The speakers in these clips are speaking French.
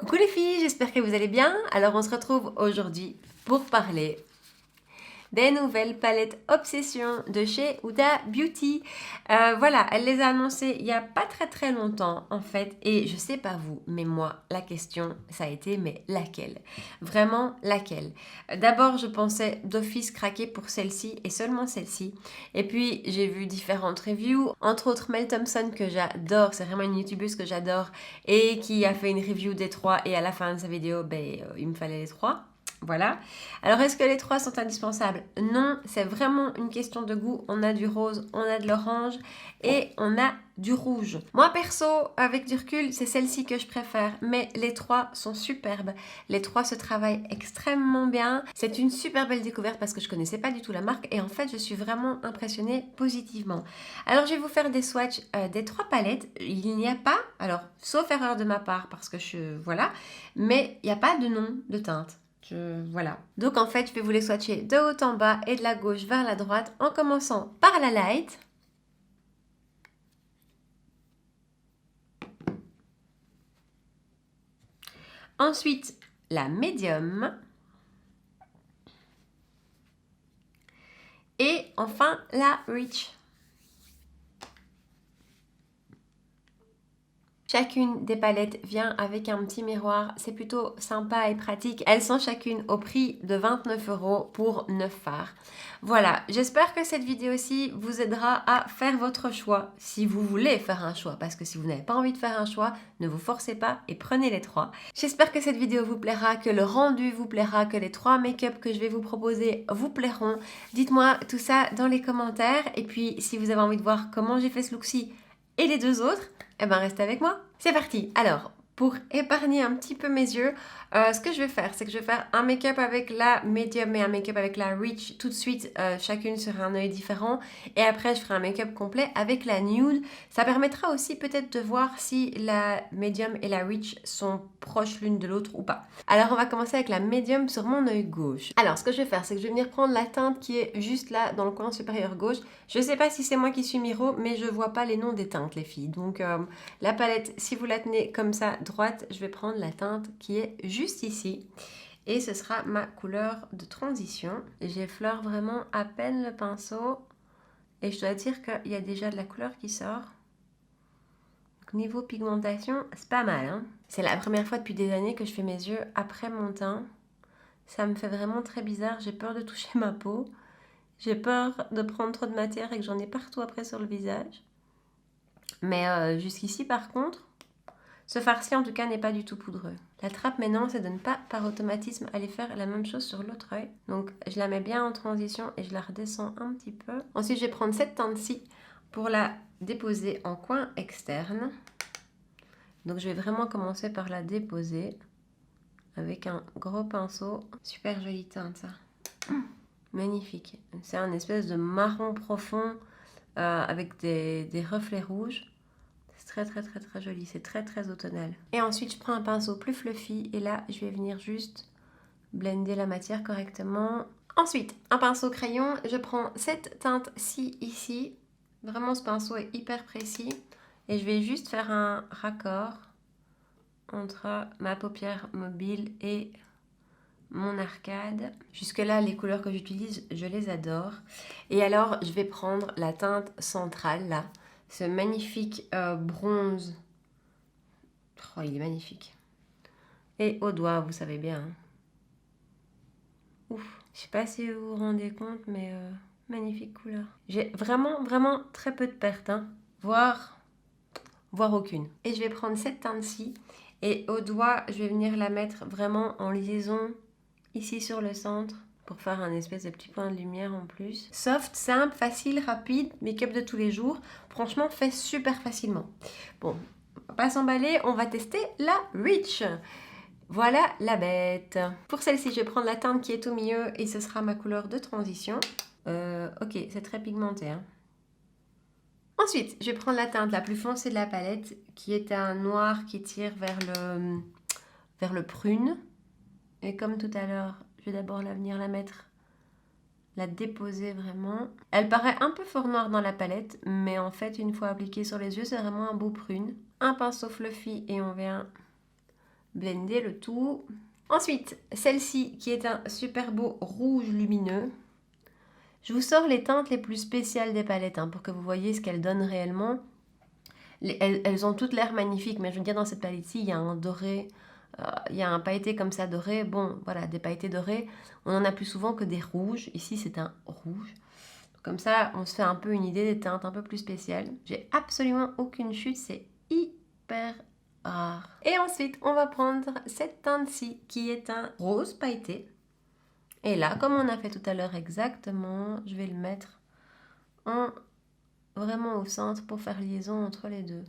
Coucou les filles, j'espère que vous allez bien. Alors on se retrouve aujourd'hui pour parler des nouvelles palettes Obsession de chez Huda Beauty. Voilà, elle les a annoncées il n'y a pas très longtemps en fait. Et je sais pas vous, mais moi, la question, ça a été mais laquelle? Vraiment laquelle? D'abord, je pensais d'office craquer pour celle-ci et seulement celle-ci. Et puis, j'ai vu différentes reviews, entre autres Mel Thompson que j'adore, c'est vraiment une youtubeuse que j'adore et qui a fait une review des trois et à la fin de sa vidéo, il me fallait les trois. Voilà. Alors, est-ce que les trois sont indispensables? Non, c'est vraiment une question de goût. On a du rose, on a de l'orange et on a du rouge. Moi, perso, avec du recul, c'est celle-ci que je préfère. Mais les trois sont superbes. Les trois se travaillent extrêmement bien. C'est une super belle découverte parce que je connaissais pas du tout la marque. Et en fait, je suis vraiment impressionnée positivement. Alors, je vais vous faire des swatchs des trois palettes. Il n'y a pas, alors, sauf erreur de ma part parce que voilà, mais il n'y a pas de nom de teinte. Voilà. Donc en fait, je vais vous les swatcher de haut en bas et de la gauche vers la droite en commençant par la light. Ensuite, la medium. Et enfin, la rich. Chacune des palettes vient avec un petit miroir, c'est plutôt sympa et pratique. Elles sont chacune au prix de 29 € pour 9 fards. Voilà, j'espère que cette vidéo-ci vous aidera à faire votre choix, si vous voulez faire un choix. Parce que si vous n'avez pas envie de faire un choix, ne vous forcez pas et prenez les trois. J'espère que cette vidéo vous plaira, que le rendu vous plaira, que les trois make-up que je vais vous proposer vous plairont. Dites-moi tout ça dans les commentaires. Et puis, si vous avez envie de voir comment j'ai fait ce look-ci et les deux autres, eh ben restez avec moi. C'est parti. Alors, pour épargner un petit peu mes yeux, ce que je vais faire, c'est que je vais faire un make-up avec la medium et un make-up avec la rich tout de suite, chacune sur un œil différent. Et après, je ferai un make-up complet avec la nude. Ça permettra aussi peut-être de voir si la medium et la rich sont proches l'une de l'autre ou pas. Alors, on va commencer avec la medium sur mon œil gauche. Alors, ce que je vais faire, c'est que je vais venir prendre la teinte qui est juste là, dans le coin supérieur gauche. Je ne sais pas si c'est moi qui suis miro, mais je ne vois pas les noms des teintes, les filles. Donc, la palette, si vous la tenez comme ça, droite, je vais prendre la teinte qui est juste ici. Et ce sera ma couleur de transition. J'effleure vraiment à peine le pinceau. Et je dois dire qu'il y a déjà de la couleur qui sort. Donc, niveau pigmentation, c'est pas mal, hein. C'est la première fois depuis des années que je fais mes yeux après mon teint. Ça me fait vraiment très bizarre. J'ai peur de toucher ma peau. J'ai peur de prendre trop de matière et que j'en ai partout après sur le visage. Mais jusqu'ici, par contre, ce farci en tout cas n'est pas du tout poudreux. La trappe maintenant, c'est de ne pas par automatisme aller faire la même chose sur l'autre œil. Donc je la mets bien en transition et je la redescends un petit peu. Ensuite, je vais prendre cette teinte-ci pour la déposer en coin externe. Donc je vais vraiment commencer par la déposer avec un gros pinceau. Super jolie teinte ça. Magnifique. C'est un espèce de marron profond avec des reflets rouges. C'est très joli, c'est très automnal. Et ensuite, je prends un pinceau plus fluffy et là, je vais venir juste blender la matière correctement. Ensuite, un pinceau crayon, je prends cette teinte-ci ici. Vraiment, ce pinceau est hyper précis. Et je vais juste faire un raccord entre ma paupière mobile et mon arcade. Jusque-là, les couleurs que j'utilise, je les adore. Et alors, je vais prendre la teinte centrale, là. Ce magnifique bronze. Oh, il est magnifique. Et au doigt, vous savez bien. Hein. Ouf. Je sais pas si vous vous rendez compte, mais magnifique couleur. J'ai vraiment très peu de pertes. Hein. Voire aucune. Et je vais prendre cette teinte-ci. Et au doigt, je vais venir la mettre vraiment en liaison ici sur le centre. Pour faire un espèce de petit point de lumière en plus. Soft, simple, facile, rapide, make-up de tous les jours. Franchement, fait super facilement. Bon, on va pas s'emballer, on va tester la Rich. Voilà la bête. Pour celle-ci, je vais prendre la teinte qui est au milieu et ce sera ma couleur de transition. Ok, c'est très pigmenté. Hein. Ensuite, je vais prendre la teinte la plus foncée de la palette qui est un noir qui tire vers le prune. Et comme tout à l'heure, je vais d'abord venir la déposer vraiment. Elle paraît un peu fort noire dans la palette, mais en fait, une fois appliquée sur les yeux, c'est vraiment un beau prune. Un pinceau fluffy et on vient blender le tout. Ensuite, celle-ci qui est un super beau rouge lumineux. Je vous sors les teintes les plus spéciales des palettes pour que vous voyez ce qu'elles donnent réellement. Elles ont toutes l'air magnifiques, mais je veux dire, dans cette palette-ci, il y a un doré, il y a un pailleté comme ça doré. Bon, voilà, des pailletés dorés, on en a plus souvent que des rouges. Ici, c'est un rouge. Comme ça, on se fait un peu une idée des teintes un peu plus spéciales. J'ai absolument aucune chute, c'est hyper rare. Et ensuite, on va prendre cette teinte-ci, qui est un rose pailleté. Et là, comme on a fait tout à l'heure exactement, je vais le mettre vraiment au centre pour faire liaison entre les deux.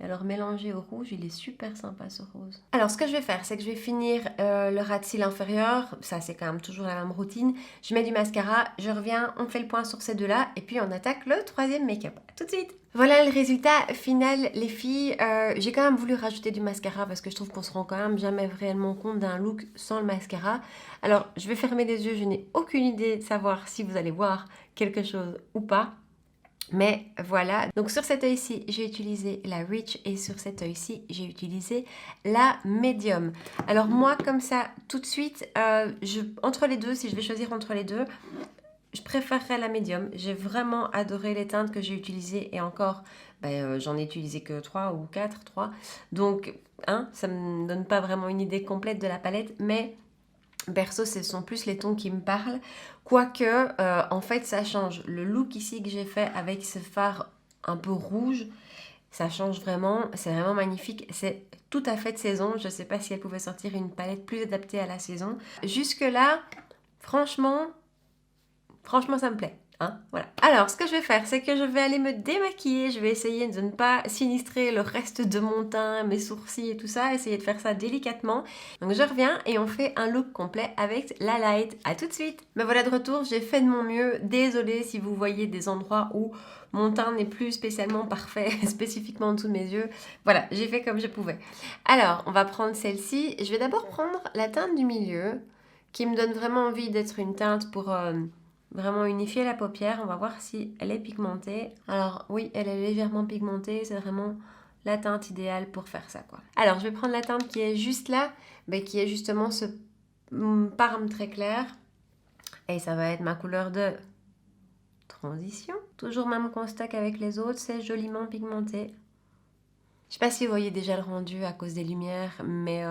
Et alors mélanger au rouge, il est super sympa ce rose. Alors ce que je vais faire, c'est que je vais finir le ras de cils inférieur. Ça c'est quand même toujours la même routine. Je mets du mascara, je reviens, on fait le point sur ces deux-là. Et puis on attaque le troisième make-up. À tout de suite. Voilà le résultat final les filles. J'ai quand même voulu rajouter du mascara parce que je trouve qu'on se rend quand même jamais réellement compte d'un look sans le mascara. Alors je vais fermer les yeux, je n'ai aucune idée de savoir si vous allez voir quelque chose ou pas. Mais voilà, donc sur cet œil-ci, j'ai utilisé la Rich et sur cet œil-ci, j'ai utilisé la Medium. Alors moi, comme ça, tout de suite, entre les deux, si je vais choisir entre les deux, je préférerais la Medium. J'ai vraiment adoré les teintes que j'ai utilisées et encore, j'en ai utilisé que 3 ou 4, 3. Donc, ça ne me donne pas vraiment une idée complète de la palette, mais... Perso, ce sont plus les tons qui me parlent. Quoique, en fait, ça change. Le look ici que j'ai fait avec ce fard un peu rouge, ça change vraiment. C'est vraiment magnifique. C'est tout à fait de saison. Je ne sais pas si elle pouvait sortir une palette plus adaptée à la saison. Jusque-là, franchement, ça me plaît. Voilà. Alors, ce que je vais faire, c'est que je vais aller me démaquiller. Je vais essayer de ne pas sinistrer le reste de mon teint, mes sourcils et tout ça. Essayer de faire ça délicatement. Donc, je reviens et on fait un look complet avec la light. À tout de suite. Me voilà de retour. J'ai fait de mon mieux. Désolée si vous voyez des endroits où mon teint n'est plus spécialement parfait, spécifiquement en dessous de mes yeux. Voilà, j'ai fait comme je pouvais. Alors, on va prendre celle-ci. Je vais d'abord prendre la teinte du milieu qui me donne vraiment envie d'être une teinte pour... vraiment unifier la paupière, on va voir si elle est pigmentée. Alors oui, elle est légèrement pigmentée, c'est vraiment la teinte idéale pour faire ça quoi. Alors je vais prendre la teinte qui est juste là, qui est justement ce parme très clair. Et ça va être ma couleur de transition. Toujours même constat qu'avec les autres, c'est joliment pigmenté. Je sais pas si vous voyez déjà le rendu à cause des lumières, mais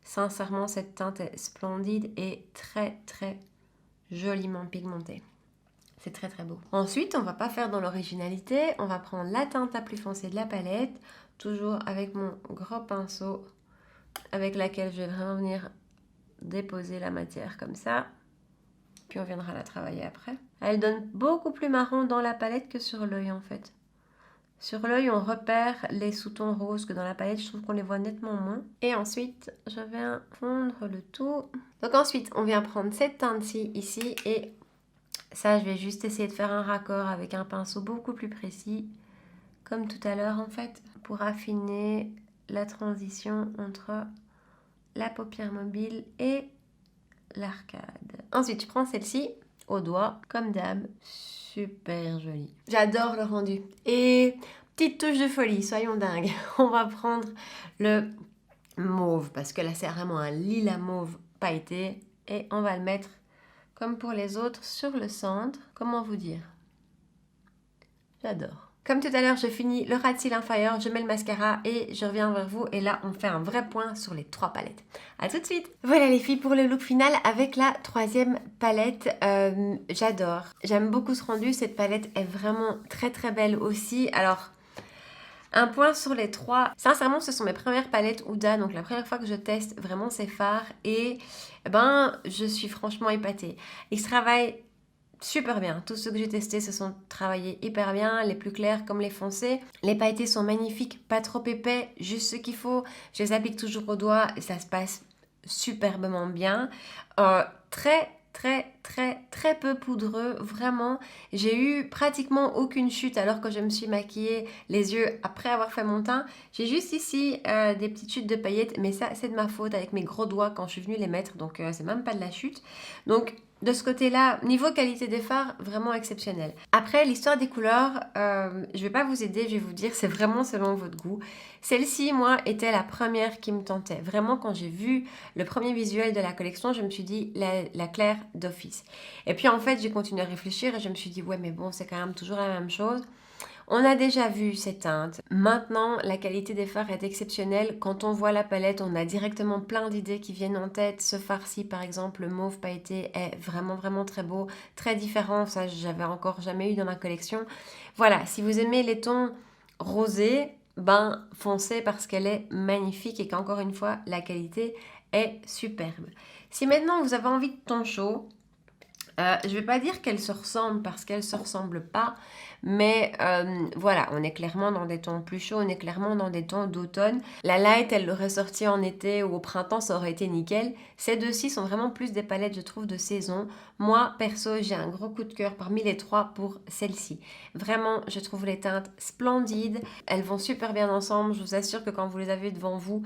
sincèrement cette teinte est splendide et très très joliment pigmenté. C'est très très beau. Ensuite, on va pas faire dans l'originalité, on va prendre la teinte la plus foncée de la palette, toujours avec mon gros pinceau avec laquelle je vais vraiment venir déposer la matière comme ça. Puis on viendra la travailler après. Elle donne beaucoup plus marron dans la palette que sur l'œil en fait. Sur l'œil, on repère les sous-tons roses que dans la palette, je trouve qu'on les voit nettement moins. Et ensuite, je viens fondre le tout. Donc ensuite, on vient prendre cette teinte-ci ici et ça, je vais juste essayer de faire un raccord avec un pinceau beaucoup plus précis, comme tout à l'heure en fait, pour affiner la transition entre la paupière mobile et l'arcade. Ensuite, je prends celle-ci au doigt, comme d'hab. Super jolie. J'adore le rendu. Et petite touche de folie, soyons dingues. On va prendre le mauve, parce que là c'est vraiment un lilas mauve pailleté. Et on va le mettre, comme pour les autres, sur le centre. Comment vous dire? J'adore. Comme tout à l'heure, je finis le ras de cils inférieur, je mets le mascara et je reviens vers vous. Et là, on fait un vrai point sur les 3 palettes. A tout de suite. Voilà les filles pour le look final avec la 3e palette. J'adore. J'aime beaucoup ce rendu. Cette palette est vraiment très très belle aussi. Alors, un point sur les 3. Sincèrement, ce sont mes premières palettes Huda. Donc la première fois que je teste vraiment ces fards. Et je suis franchement épatée. Ils se travaillent super bien. Tous ceux que j'ai testés se sont travaillés hyper bien, les plus clairs comme les foncés. Les pailletés sont magnifiques, pas trop épais, juste ce qu'il faut. Je les applique toujours au doigt et ça se passe superbement bien. Très peu poudreux, vraiment. J'ai eu pratiquement aucune chute alors que je me suis maquillée les yeux après avoir fait mon teint. J'ai juste ici des petites chutes de paillettes, mais ça c'est de ma faute avec mes gros doigts quand je suis venue les mettre, donc c'est même pas de la chute. Donc de ce côté-là, niveau qualité des fards, vraiment exceptionnel. Après, l'histoire des couleurs, je vais pas vous aider, je vais vous dire, c'est vraiment selon votre goût. Celle-ci, moi, était la première qui me tentait. Vraiment, quand j'ai vu le premier visuel de la collection, je me suis dit, la claire d'office. Et puis, en fait, j'ai continué à réfléchir et je me suis dit, ouais, mais bon, c'est quand même toujours la même chose. On a déjà vu ces teintes. Maintenant, la qualité des fards est exceptionnelle. Quand on voit la palette, on a directement plein d'idées qui viennent en tête. Ce fard-ci, par exemple, le mauve pailleté, est vraiment, vraiment très beau, très différent. Ça, j'avais encore jamais eu dans ma collection. Voilà, si vous aimez les tons rosés, ben foncez parce qu'elle est magnifique et qu'encore une fois, la qualité est superbe. Si maintenant vous avez envie de tons chauds, je ne vais pas dire qu'elles se ressemblent parce qu'elles ne se ressemblent pas, mais voilà, on est clairement dans des tons plus chauds, on est clairement dans des tons d'automne. La light, elle l'aurait sortie en été ou au printemps, ça aurait été nickel. Ces deux-ci sont vraiment plus des palettes, je trouve, de saison. Moi, perso, j'ai un gros coup de cœur parmi les trois pour celle-ci. Vraiment, je trouve les teintes splendides. Elles vont super bien ensemble. Je vous assure que quand vous les avez devant vous,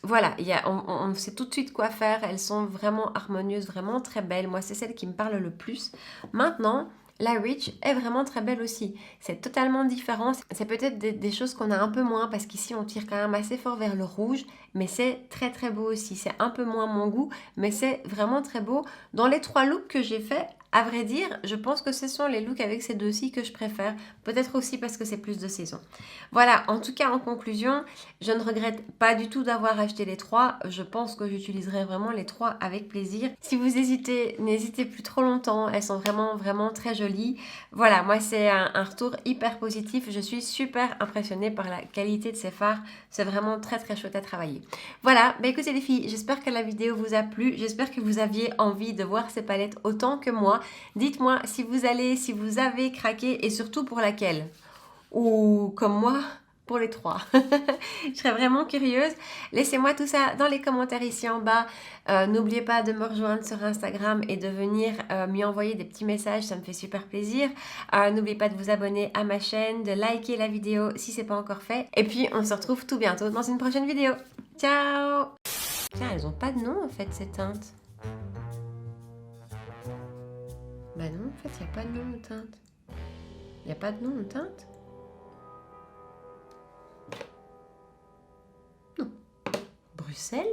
voilà, on sait tout de suite quoi faire. Elles sont vraiment harmonieuses, vraiment très belles. Moi, c'est celle qui me parle le plus. Maintenant, la Rich est vraiment très belle aussi. C'est totalement différent. C'est peut-être des choses qu'on a un peu moins parce qu'ici, on tire quand même assez fort vers le rouge. Mais c'est très très beau aussi. C'est un peu moins mon goût, mais c'est vraiment très beau. Dans les trois looks que j'ai fait, à vrai dire, je pense que ce sont les looks avec ces deux-ci que je préfère. Peut-être aussi parce que c'est plus de saison. Voilà, en tout cas, en conclusion, je ne regrette pas du tout d'avoir acheté les trois. Je pense que j'utiliserai vraiment les trois avec plaisir. Si vous hésitez, n'hésitez plus trop longtemps. Elles sont vraiment, vraiment très jolies. Voilà, moi, c'est un retour hyper positif. Je suis super impressionnée par la qualité de ces fards. C'est vraiment très, très chouette à travailler. Voilà, bah écoutez les filles, j'espère que la vidéo vous a plu. J'espère que vous aviez envie de voir ces palettes autant que moi. Dites-moi si vous avez craqué et surtout pour laquelle. Ou comme moi, pour les trois. Je serais vraiment curieuse. Laissez-moi tout ça dans les commentaires ici en bas. N'oubliez pas de me rejoindre sur Instagram et de venir m'y envoyer des petits messages, ça me fait super plaisir. N'oubliez pas de vous abonner à ma chaîne, de liker la vidéo si ce n'est pas encore fait. Et puis on se retrouve tout bientôt dans une prochaine vidéo. Ciao! Tiens, elles n'ont pas de nom en fait ces teintes. Bah non, en fait, il n'y a pas de nom aux teintes. Il n'y a pas de nom aux teintes? Non. Bruxelles?